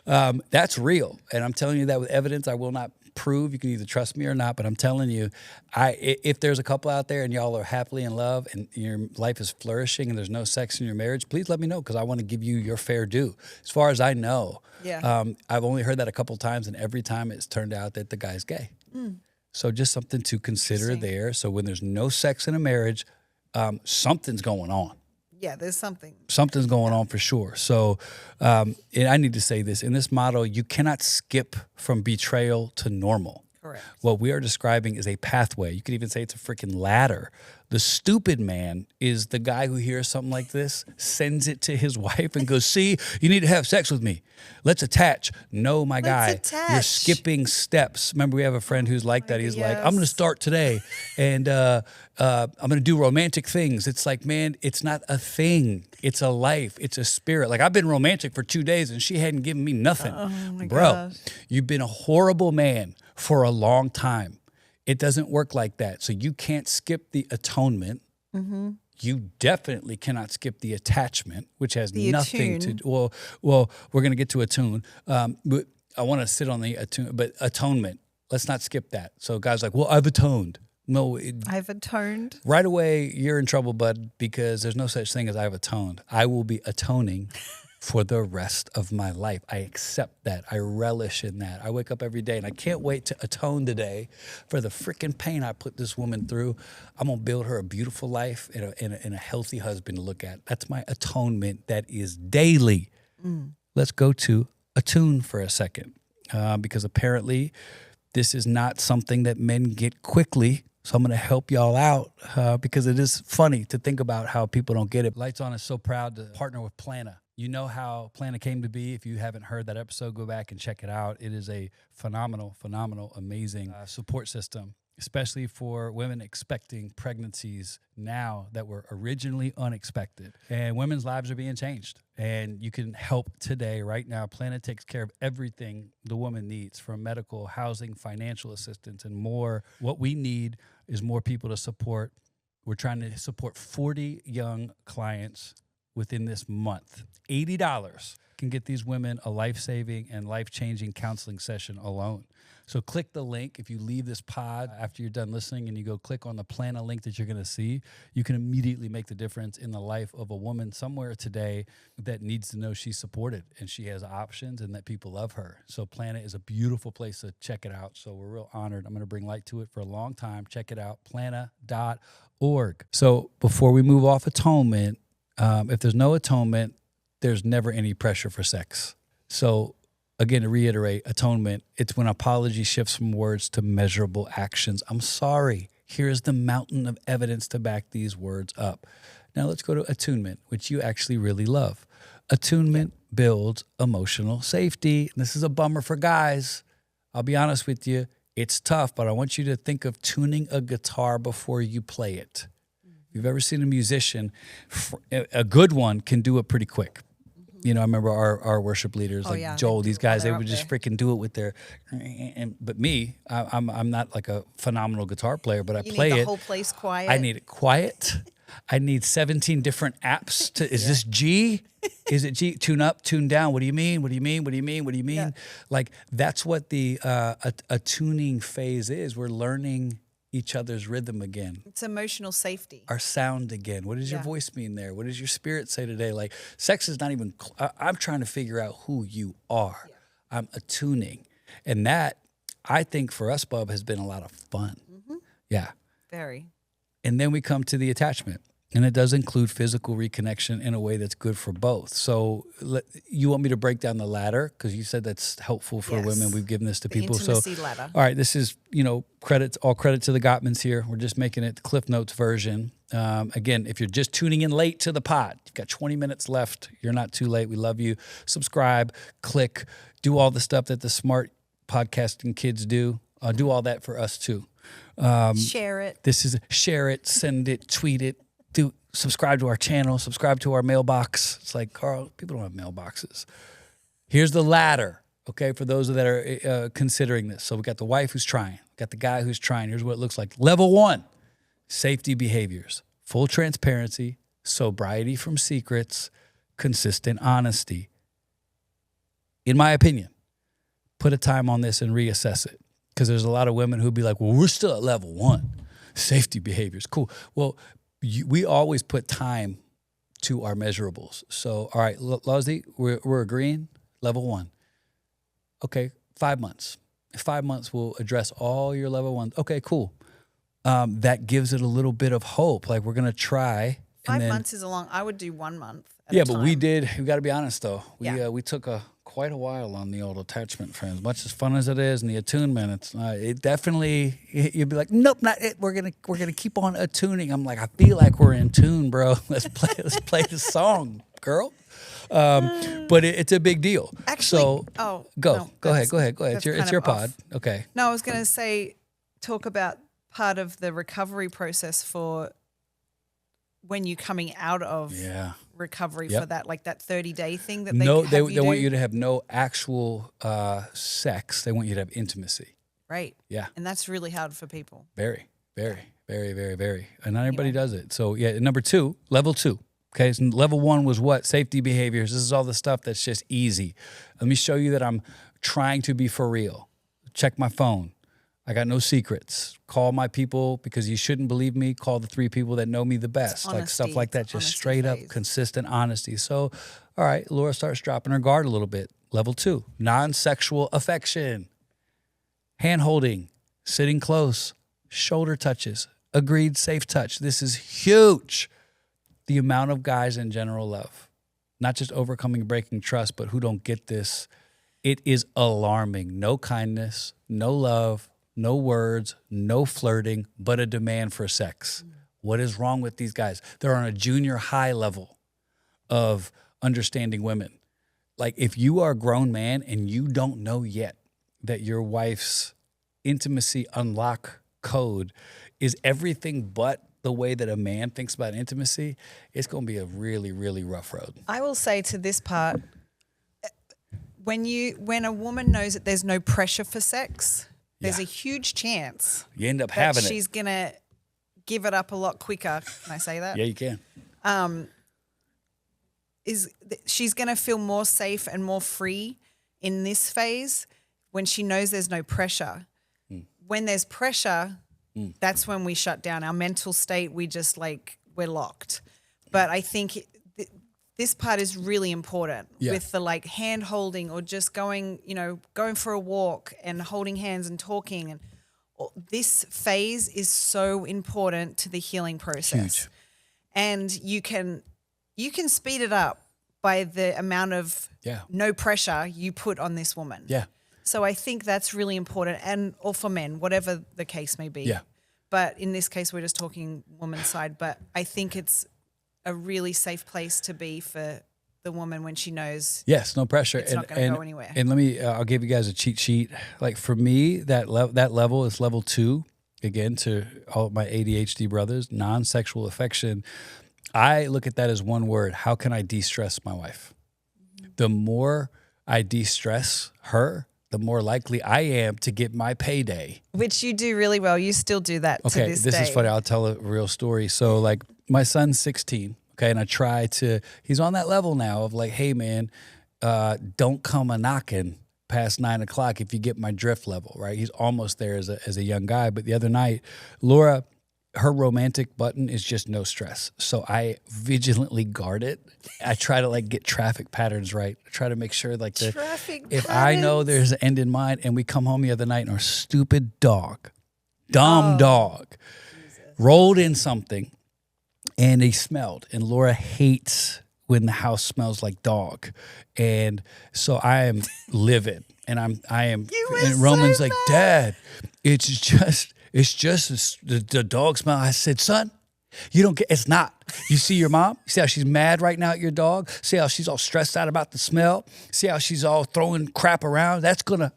That's real. And I'm telling you that with evidence. I will not prove. You can either trust me or not, but I'm telling you, if there's a couple out there and y'all are happily in love and your life is flourishing and there's no sex in your marriage, please let me know, because I want to give you your fair due. As far as I know, I've only heard that a couple times, and every time it's turned out that the guy's gay. So just something to consider there. So when there's no sex in a marriage, something's going on. Yeah, there's something. Something's going on for sure. So and I need to say this. In this model, you cannot skip from betrayal to normal. Correct. What we are describing is a pathway. You could even say it's a freaking ladder. The stupid man is the guy who hears something like this, sends it to his wife and goes, see, you need to have sex with me. Let's attach. No, my guy, you're skipping steps. Remember, we have a friend who's like that. He's like, I'm going to start today and I'm going to do romantic things. It's like, man, it's not a thing. It's a life. It's a spirit. Like, I've been romantic for 2 days and she hadn't given me nothing. Oh, my Bro, gosh. You've been a horrible man for a long time. It doesn't work like that. So you can't skip the atonement. Mm-hmm. You definitely cannot skip the attachment, which has nothing to do. Well, we're going to get to attune. But I want to sit on the attune, but atonement. Let's not skip that. So guys like, well, I've atoned. No, I've atoned. Right away, you're in trouble, bud, because there's no such thing as I've atoned. I will be atoning for the rest of my life. I accept that. I relish in that. I wake up every day and I can't wait to atone today for the freaking pain I put this woman through. I'm going to build her a beautiful life and a healthy husband to look at. That's my atonement that is daily. Let's go to attune for a second. because apparently this is not something that men get quickly. So I'm going to help y'all out because it is funny to think about how people don't get it. Lights On is so proud to partner with Plana. You know how Plana came to be. If you haven't heard that episode, go back and check it out. It is a phenomenal, amazing support system, especially for women expecting pregnancies now that were originally unexpected. And women's lives are being changed. And you can help today, right now. Plana takes care of everything the woman needs, from medical, housing, financial assistance, and more. What we need is more people to support. We're trying to support 40 young clients within this month. $80 can get these women a life-saving and life-changing counseling session alone. So click the link. If you leave this pod after you're done listening and you go click on the Plana link that you're going to see, you can immediately make the difference in the life of a woman somewhere today that needs to know she's supported and she has options and that people love her. So Plana is a beautiful place to check it out. So we're real honored. I'm going to bring light to it for a long time. Check it out, plana.org. So before we move off atonement, if there's no atonement, there's never any pressure for sex. So again, to reiterate, atonement, it's when apology shifts from words to measurable actions. I'm sorry. Here's the mountain of evidence to back these words up. Now let's go to attunement, which you actually really love. Attunement builds emotional safety. This is a bummer for guys. I'll be honest with you. It's tough, but I want you to think of tuning a guitar before you play it. If you've ever seen a musician, a good one can do it pretty quick. You know, I remember our worship leaders, Joel, these guys, they would just freaking do it with their, but me, I'm not like a phenomenal guitar player, but I play it. You need the whole place quiet. I need it quiet. I need 17 different apps to, is this G? Is it G? Tune up, tune down. What do you mean? What do you mean? What do you mean? What do you mean? Yeah. Like, that's what the attuning phase is. We're learning each other's rhythm again. It's emotional safety. Our sound again. What does your voice mean there? What does your spirit say today? Like, sex is not even, I'm trying to figure out who you are. Yeah. I'm attuning. And that, I think for us, Bub, has been a lot of fun. Mm-hmm. Yeah. Very. And then we come to the attachment. And it does include physical reconnection in a way that's good for both. So you want me to break down the ladder? Because you said that's helpful for women. We've given this to people. Intimacy ladder. All right, this is, all credit to the Gottmans here. We're just making it the Cliff Notes version. Again, if you're just tuning in late to the pod, you've got 20 minutes left. You're not too late. We love you. Subscribe, click, do all the stuff that the smart podcasting kids do. Do all that for us too. Share it. Share it, send it, tweet it. Subscribe to our channel, subscribe to our mailbox. It's like, Carl, people don't have mailboxes. Here's the ladder, okay, for those that are considering this. So we got the wife who's trying, we got the guy who's trying. Here's what it looks like. Level 1, safety behaviors, full transparency, sobriety from secrets, consistent honesty. In my opinion, put a time on this and reassess it, because there's a lot of women who'd be like, well, we're still at level 1. Safety behaviors, cool. Well, we always put time to our measurables. So, all right, Lozzie, we're agreeing, level 1. Okay, 5 months. 5 months will address all your level 1. Okay, cool. That gives it a little bit of hope. Like, we're going to try. 5 months is a long, I would do 1 month at a time. But we got to be honest, though. We took quite a while on the old attachment, friends. Much as fun as it is, and the attunement, it definitely, you'd be like, nope, not it. We're gonna keep on attuning. I'm like, I feel like we're in tune, bro. Let's play the song, girl. But it's a big deal. Actually, so go ahead. It's your pod. Okay. No, I was gonna say, talk about part of the recovery process for when you're coming out of recovery for that, like that 30-day thing that they want you to have no actual sex. They want you to have intimacy. Right. Yeah. And that's really hard for people. Very, very, very, very, very. And not everybody does it. So number 2, level 2. Okay. So level 1 was what? Safety behaviors. This is all the stuff that's just easy. Let me show you that I'm trying to be for real. Check my phone. I got no secrets. Call my people, because you shouldn't believe me. Call the 3 people that know me the best. Honesty, like stuff like that. Just straight up consistent honesty. So, all right, Laura starts dropping her guard a little bit. Level 2, non-sexual affection. Hand holding, sitting close, shoulder touches, agreed safe touch. This is huge. The amount of guys in general love, not just overcoming breaking trust, but who don't get this It is alarming. No kindness, no love, no words, no flirting, but a demand for sex. What is wrong with these guys? They're on a junior high level of understanding women. Like, if you are a grown man and you don't know yet that your wife's intimacy unlock code is everything but the way that a man thinks about intimacy, it's going to be a really, really rough road. I will say to this part, when a woman knows that there's no pressure for sex, there's a huge chance you end up that having she's going to give it up a lot quicker. Can I say that? Yeah, you can. She's going to feel more safe and more free in this phase when she knows there's no pressure. When there's pressure, that's when we shut down. Our mental state, we're locked. But I think this part is really important with the like hand holding or just going for a walk and holding hands and talking. And this phase is so important to the healing process. Huge. And you can speed it up by the amount of no pressure you put on this woman. Yeah. So I think that's really important, or for men, whatever the case may be. Yeah. But in this case, we're just talking woman's side. But I think it's a really safe place to be for the woman when she knows. Yes, no pressure. It's not going to go anywhere. And I'll give you guys a cheat sheet. Like, for me, that level is level 2. Again, to all my ADHD brothers, non-sexual affection. I look at that as one word. How can I de-stress my wife? The more I de-stress her, the more likely I am to get my payday. Which you do really well. You still do that to this day. This is funny. I'll tell a real story. So, like, my son's 16, okay, and I try to, he's on that level now of like, hey, man, don't come a-knocking past 9 o'clock if you get my drift level, right? He's almost there as a young guy. But the other night, Laura, her romantic button is just no stress. So I vigilantly guard it. I try to like get traffic patterns right. I try to make sure like if I know there's an end in mind, and we come home the other night and our stupid dog, dog, rolled in something and he smelled. And Laura hates when the house smells like dog. And so I am livid and I am, and Roman's like, Dad, it's just the dog smell. I said, son, you don't get, it's not. You see your mom? See how she's mad right now at your dog? See how she's all stressed out about the smell? See how she's all throwing crap around?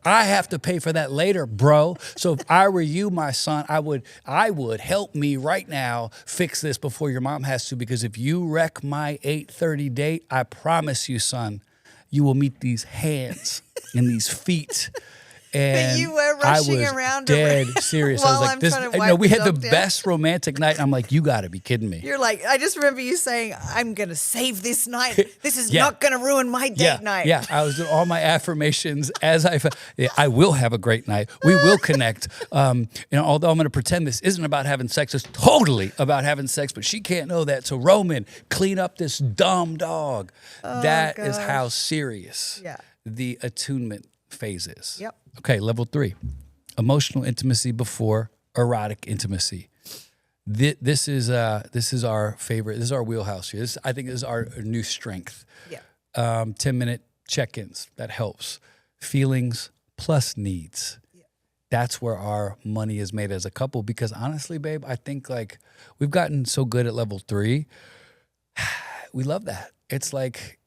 I have to pay for that later, bro. So if I were you, my son, I would help me right now fix this before your mom has to, because if you wreck my 8:30 date, I promise you, son, you will meet these hands and these feet. And but you were rushing around dead serious. I was like, this. We had the best romantic night. I'm like, you got to be kidding me. You're like, I just remember you saying, I'm going to save this night. This is not going to ruin my date night. Yeah, I was doing all my affirmations as I will have a great night. We will connect. Although I'm going to pretend this isn't about having sex, it's totally about having sex, but she can't know that. So Roman, clean up this dumb dog. That is how serious the attunement phase is. Yep. Okay, level 3, emotional intimacy before erotic intimacy. This is our favorite. This is our wheelhouse here. I think this is our new strength. Yeah. 10-minute check-ins, that helps. Feelings plus needs. Yeah. That's where our money is made as a couple. Because honestly, babe, I think like we've gotten so good at level 3. We love that. It's like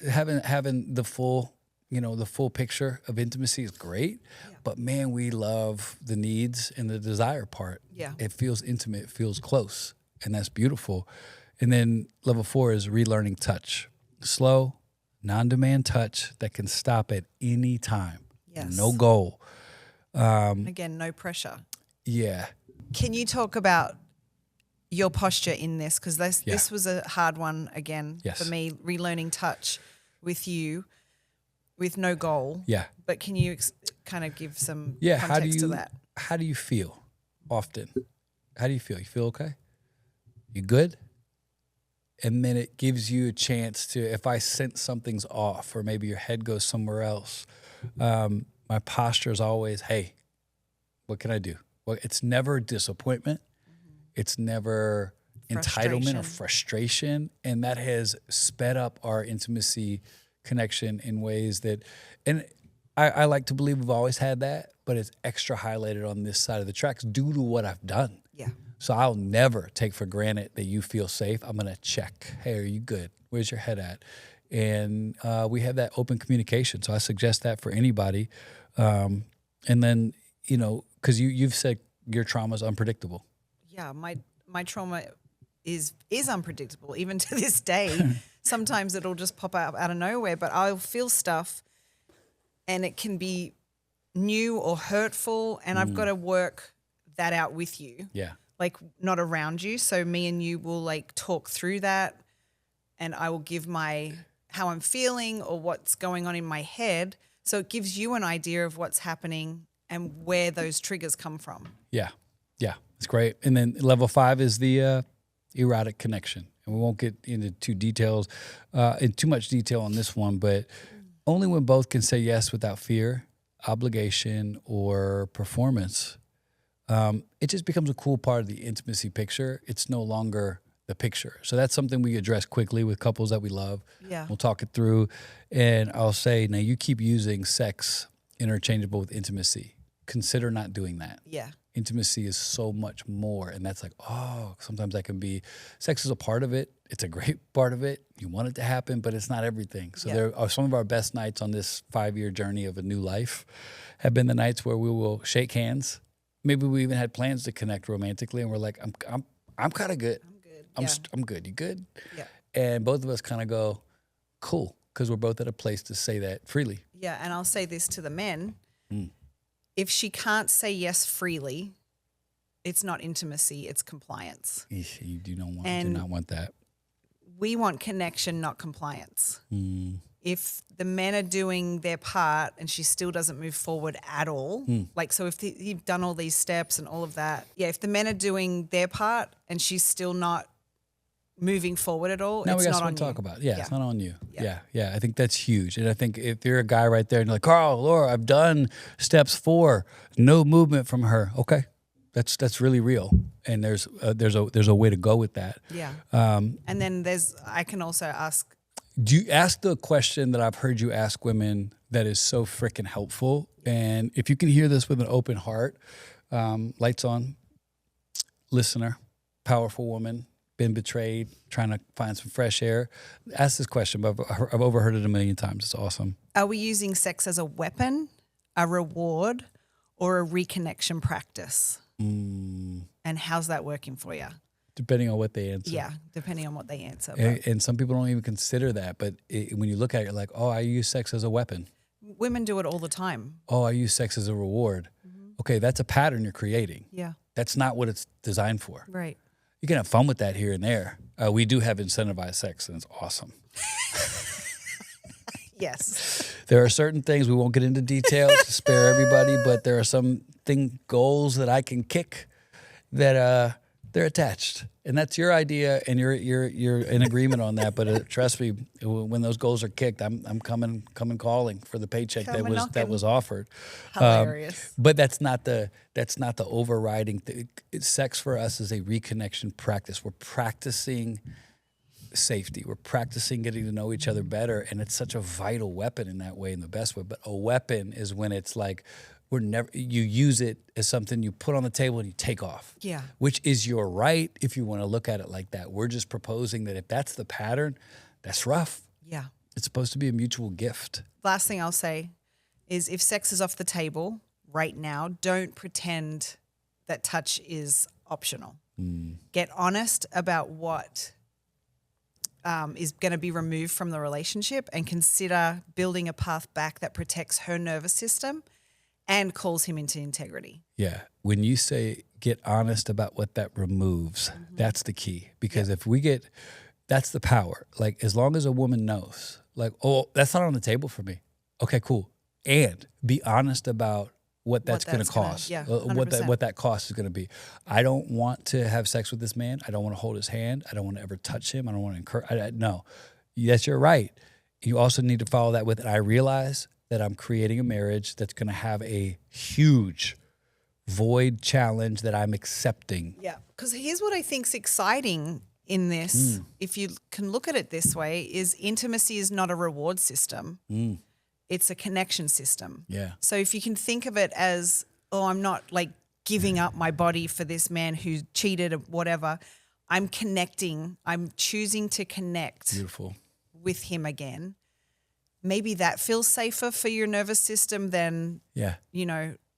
having the full. The full picture of intimacy is great, but man, we love the needs and the desire part. Yeah. It feels intimate, it feels close, and that's beautiful. And then level 4 is relearning touch. Slow, non-demand touch that can stop at any time. Yes. No goal. Again, no pressure. Yeah. Can you talk about your posture in this? Because this was a hard one again for me, relearning touch with you. With no goal. Yeah. But can you kind of give some context to that? How do you feel often? How do you feel? You feel okay? You good? And then it gives you a chance to, if I sense something's off or maybe your head goes somewhere else, my posture is always, hey, what can I do? Well, it's never disappointment. Mm-hmm. It's never entitlement or frustration. And that has sped up our intimacy connection in ways that, and I like to believe we've always had that, but it's extra highlighted on this side of the tracks due to what I've done. Yeah. So I'll never take for granted that you feel safe. I'm going to check. Hey, are you good? Where's your head at? And we have that open communication. So I suggest that for anybody. And then, you know, because you've said your trauma is unpredictable. Yeah, my trauma is unpredictable, even to this day. Sometimes it'll just pop out of nowhere, but I'll feel stuff and it can be new or hurtful, and I've got to work that out with you. Yeah. Like, not around you. So me and you will like talk through that, and I will give how I'm feeling or what's going on in my head. So it gives you an idea of what's happening and where those triggers come from. Yeah. Yeah. It's great. And then level 5 is the erotic connection. And we won't get into too much detail on this one, but only when both can say yes without fear, obligation, or performance, it just becomes a cool part of the intimacy picture. It's no longer the picture. So that's something we address quickly with couples that we love. Yeah. We'll talk it through. And I'll say, now you keep using sex interchangeable with intimacy. Consider not doing that. Yeah. Intimacy is so much more. And that's like, sometimes that can be, sex is a part of it. It's a great part of it. You want it to happen, but it's not everything. So there are some of our best nights on this 5-year journey of a new life have been the nights where we will shake hands. Maybe we even had plans to connect romantically, and we're like, I'm kind of good. I'm good. You good? Yeah. And both of us kind of go, cool, because we're both at a place to say that freely. Yeah, and I'll say this to the men. If she can't say yes freely, it's not intimacy, it's compliance. You do not want that. We want connection, not compliance. If the men are doing their part and she still doesn't move forward at all, like, so if you've done all these steps and all of that, if the men are doing their part and she's still not moving forward at all, now it's we got not something on to talk you. about. Yeah, it's not on you. Yeah. Yeah. I think that's huge. And I think if you're a guy right there and you're like, Carl, Laura, I've done steps 4, no movement from her. Okay. That's really real. And there's a way to go with that. Yeah. And then I can also ask. Do you ask the question that I've heard you ask women that is so freaking helpful? And if you can hear this with an open heart, lights on, listener, powerful woman, been betrayed, trying to find some fresh air. Ask this question, but I've overheard it a million times. It's awesome. Are we using sex as a weapon, a reward, or a reconnection practice? And how's that working for you? Depending on what they answer. Yeah, depending on what they answer. And some people don't even consider that. But when you look at it, you're like, I use sex as a weapon. Women do it all the time. I use sex as a reward. Okay, that's a pattern you're creating. Yeah. That's not what it's designed for. Right. You can have fun with that here and there. We do have incentivized sex, and it's awesome. Yes. There are certain things, we won't get into details to spare everybody, but there are some goals that I can kick that they're attached. And that's your idea, and you're in agreement on that. But trust me, when those goals are kicked, I'm coming calling for the paycheck that was offered. Hilarious. But that's not the overriding thing. Sex for us is a reconnection practice. We're practicing safety. We're practicing getting to know each other better, and it's such a vital weapon in that way, in the best way. But a weapon is when it's like you use it as something you put on the table and you take off. Yeah. Which is your right if you want to look at it like that. We're just proposing that if that's the pattern, that's rough. Yeah. It's supposed to be a mutual gift. Last thing I'll say is, if sex is off the table right now, don't pretend that touch is optional. Get honest about what is going to be removed from the relationship, and consider building a path back that protects her nervous system and calls him into integrity. Yeah. When you say get honest about what that removes, that's the key. Because if we that's the power. Like, as long as a woman knows, like, that's not on the table for me. Okay, cool. And be honest about what that's going to cost. What that cost is going to be. I don't want to have sex with this man. I don't want to hold his hand. I don't want to ever touch him. I don't want to encourage. No, that's your right. You also need to follow that with, and I realize that I'm creating a marriage that's going to have a huge void challenge that I'm accepting. Yeah, because here's what I think's exciting in this, if you can look at it this way, is intimacy is not a reward system. it's a connection system. Yeah. So if you can think of it as, oh, I'm not like giving up my body for this man who cheated or whatever. I'm connecting. I'm choosing to connect Beautiful. with him again. Maybe that feels safer for your nervous system than,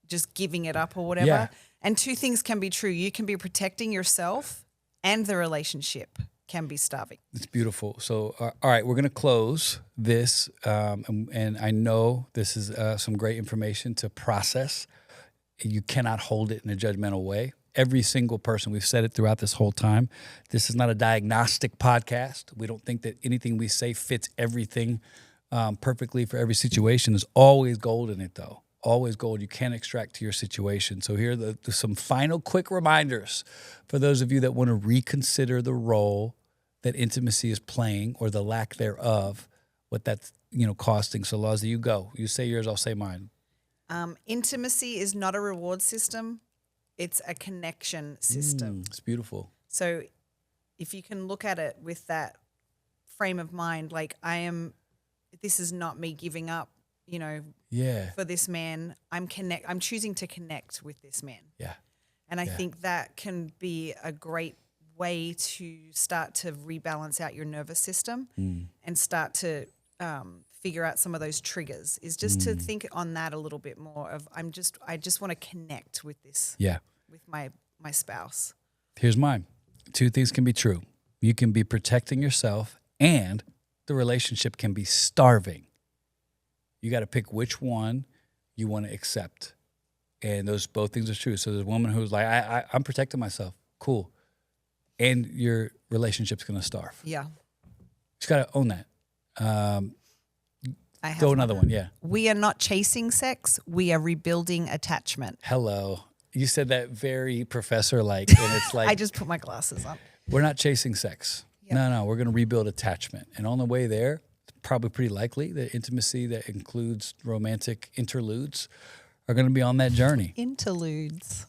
just giving it up or whatever. Yeah. And two things can be true. You can be protecting yourself and the relationship can be starving. It's beautiful. So, all right, we're going to close this. And I know this is some great information to process. You cannot hold it in a judgmental way. Every single person, we've said it throughout this whole time, this is not a diagnostic podcast. We don't think that anything we say fits everything perfectly for every situation. There's always gold in it, though. Always gold you can extract to your situation. So here are some final quick reminders for those of you that want to reconsider the role that intimacy is playing or the lack thereof, what that's costing. So Laws, you go. You say yours, I'll say mine. Intimacy is not a reward system. It's a connection system. It's beautiful. So if you can look at it with that frame of mind, like this is not me giving up, for this man. I'm choosing to connect with this man. Yeah. And I think that can be a great way to start to rebalance out your nervous system and start to figure out some of those triggers, is just to think on that a little bit more of I just want to connect with this. Yeah. With my spouse. Here's mine. Two things can be true. You can be protecting yourself and the relationship can be starving. You got to pick which one you want to accept. And those both things are true. So there's a woman who's like, I'm protecting myself. Cool. And your relationship's going to starve. Yeah. You just got to own that. Throw another one. Yeah. We are not chasing sex. We are rebuilding attachment. Hello. You said that very professor-like, and it's like... I just put my glasses on. We're not chasing sex. Yep. No, we're going to rebuild attachment. And on the way there, it's probably pretty likely that intimacy that includes romantic interludes are going to be on that journey. Interludes.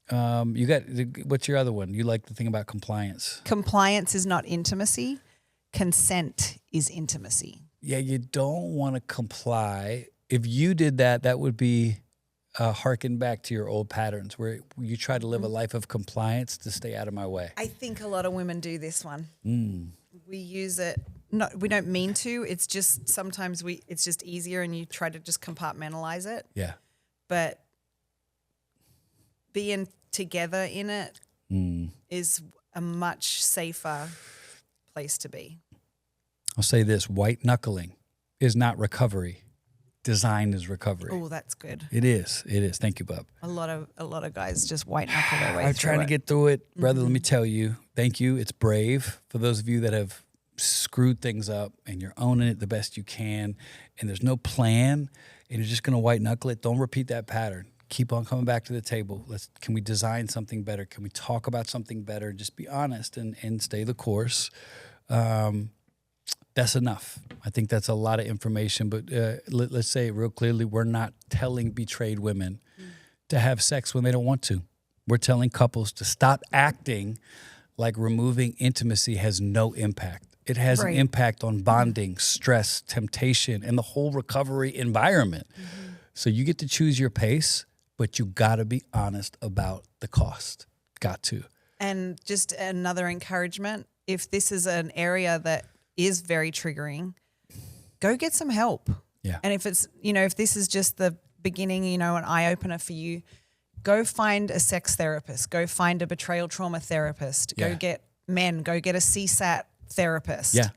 What's your other one? You like the thing about compliance. Compliance is not intimacy. Consent is intimacy. Yeah, you don't want to comply. If you did that, that would be harken back to your old patterns where you try to live a life of compliance to stay out of my way. I think a lot of women do this one. We use it. We don't mean to. It's just sometimes it's just easier and you try to just compartmentalize it. Yeah. But being together in it is a much safer place to be. I'll say this, white-knuckling is not recovery. Design is recovery. Oh, that's good. It is. Thank you, bub. A lot of guys just white-knuckle their way I'm through trying to get through it. Brother, let me tell you, thank you. It's brave for those of you that have screwed things up and you're owning it the best you can and there's no plan and you're just going to white-knuckle it. Don't repeat that pattern. Keep on coming back to the table. Can we design something better? Can we talk about something better? Just be honest and stay the course. That's enough. I think that's a lot of information, but let's say it real clearly. We're not telling betrayed women to have sex when they don't want to. We're telling couples to stop acting like removing intimacy has no impact. It has an impact on bonding, stress, temptation, and the whole recovery environment. So you get to choose your pace, but you got to be honest about the cost. Got to. And just another encouragement, if this is an area that is very triggering, go get some help. Yeah. And if it's, if this is just the beginning, an eye opener for you, go find a sex therapist, go find a betrayal trauma therapist, go get a CSAT therapist. Yeah.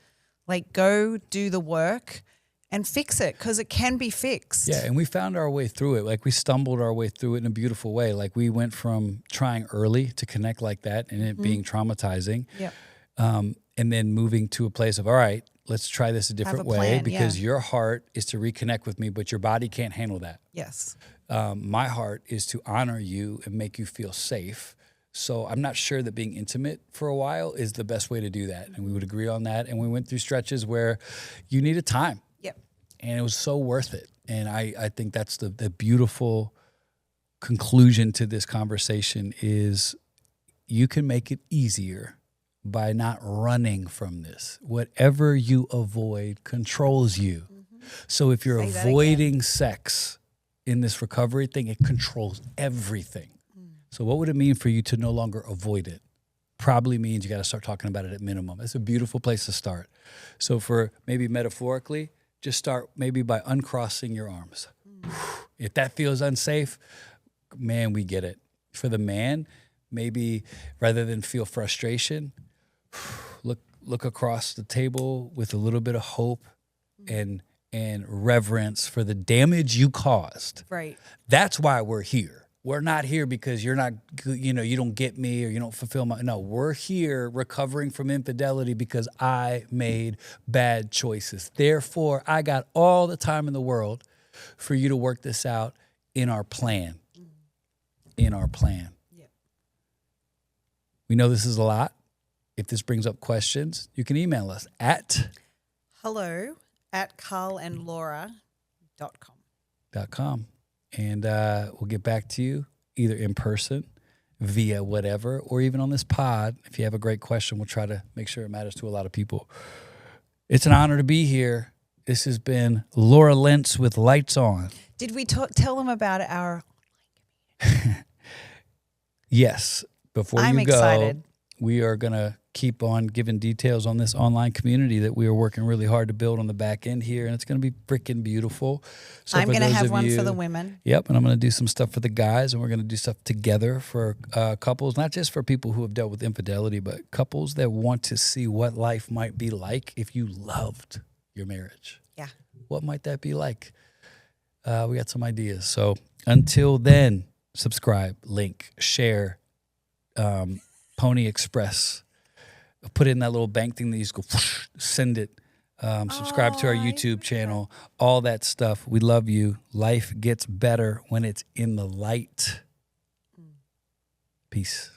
Like go do the work and fix it because it can be fixed. Yeah. And we found our way through it. Like we stumbled our way through it in a beautiful way. Like we went from trying early to connect like that and it being traumatizing. Yeah. And then moving to a place of, all right, let's try this a different way because your heart is to reconnect with me, but your body can't handle that. Yes. My heart is to honor you and make you feel safe. So I'm not sure that being intimate for a while is the best way to do that. And we would agree on that. And we went through stretches where you needed time. Yep. And it was so worth it. And I think that's the beautiful conclusion to this conversation is you can make it easier by not running from this. Whatever you avoid controls you. Mm-hmm. So if you're avoiding sex in this recovery thing, it controls everything. So what would it mean for you to no longer avoid it? Probably means you got to start talking about it at minimum. It's a beautiful place to start. So for maybe metaphorically, just start maybe by uncrossing your arms. If that feels unsafe, man, we get it. For the man, maybe rather than feel frustration, look across the table with a little bit of hope and reverence for the damage you caused. Right. That's why we're here. We're not here because you're not, you don't get me or you don't fulfill my, no, we're here recovering from infidelity because I made bad choices. Therefore, I got all the time in the world for you to work this out in our plan. In our plan. Yep. We know this is a lot. If this brings up questions, you can email us at hello@carlandlaura.com. And we'll get back to you either in person, via whatever, or even on this pod. If you have a great question, we'll try to make sure it matters to a lot of people. It's an honor to be here. This has been Laura Lentz with Lights On. Did we tell them about our... Yes. Before I'm you go, excited. We are going to keep on giving details on this online community that we are working really hard to build on the back end here, and it's going to be freaking beautiful. So I'm going to have one for the women. Yep, and I'm going to do some stuff for the guys, and we're going to do stuff together for couples, not just for people who have dealt with infidelity, but couples that want to see what life might be like if you loved your marriage. Yeah. What might that be like? We got some ideas. So until then, subscribe, link, share, Pony Express. Put it in that little bank thing that you just go, whoosh, send it. Subscribe to our YouTube channel, all that stuff. We love you. Life gets better when it's in the light. Peace.